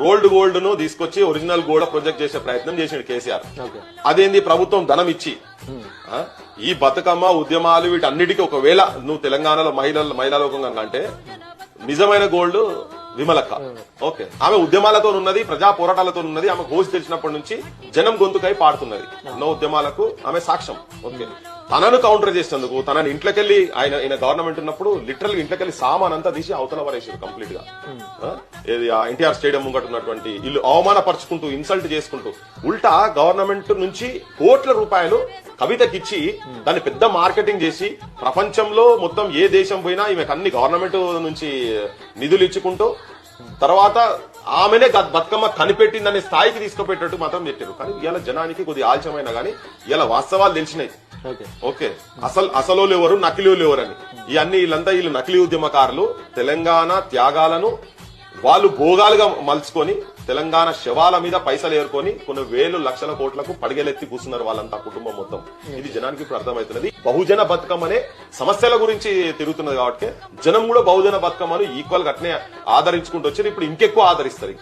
Rolled gold ను తీసుకొచ్చి original gold project చేసే ప్రయత్నం చేసిండు కేసీఆర్. అదేంది ప్రభుత్వం ధనం ఇచ్చి ఈ బతుకమ్మ ఉద్యమాలు వీటన్నిటికీ ఒకవేళ నువ్వు తెలంగాణలో మహిళా లోకంగా అంటే నిజమైన గోల్డ్ విమలక్క. ఓకే, ఆమె ఉద్యమాలతో ఉన్నది, ప్రజా పోరాటాలతో ఉన్నది. ఆమె గోసి తెలిసినప్పటి నుంచి జనం గొంతుకై పాడుతున్నది. ఎన్నో ఉద్యమాలకు ఆమె సాక్ష్యం. ఓకే, తనను కౌంటర్ చేసేందుకు తనని ఇంట్లోకెళ్లి ఆయన గవర్నమెంట్ ఉన్నప్పుడు లిటరల్ ఇంట్లోకెళ్లి సామాన్ అంతా తీసి అవతల పరేసారు కంప్లీట్ గా. ఏది ఎన్టీఆర్ స్టేడియం ముంగట ఉన్నటువంటి ఇల్లు అవమానపరుచుకుంటూ ఇన్సల్ట్ చేసుకుంటూ ఉల్టా గవర్నమెంట్ నుంచి కోట్ల రూపాయలు కవితకిచ్చి దాన్ని పెద్ద మార్కెటింగ్ చేసి ప్రపంచంలో మొత్తం ఏ దేశం పోయినా ఈమెకు అన్ని గవర్నమెంట్ నుంచి నిధులు ఇచ్చుకుంటూ తర్వాత ఆమెనే బతుకమ్మ కనిపెట్టిందనే స్థాయికి తీసుకుపెట్టట్టు మాత్రం పెట్టారు. కానీ ఇవాళ జనానికి కొద్దిగా ఆలస్యమైనా గానీ ఇవాళ వాస్తవాలు తెలిసినాయి. ఓకే, అసలు ఎవరు నకిలీలు ఎవరని వీళ్ళు నకిలీ ఉద్యమకారులు తెలంగాణ త్యాగాలను వాళ్ళు భోగాలుగా మలుచుకొని తెలంగాణ శవాల మీద పైసలు ఏరుకొని కొన్ని వేలు లక్షల కోట్లకు పడిగెలెత్తి కూర్చున్నారు వాళ్ళంతా కుటుంబం మొత్తం. ఇది జనానికి ఇప్పుడు అర్థమవుతున్నది. బహుజన బతుకమ్మనే సమస్యల గురించి తిరుగుతున్నది కాబట్టి జనం కూడా బహుజన బతుకమ్మను ఈక్వల్ గా అట్నే ఆదరించుకుంటూ వచ్చారు. ఇప్పుడు ఇంకెక్కువ ఆదరిస్తారు.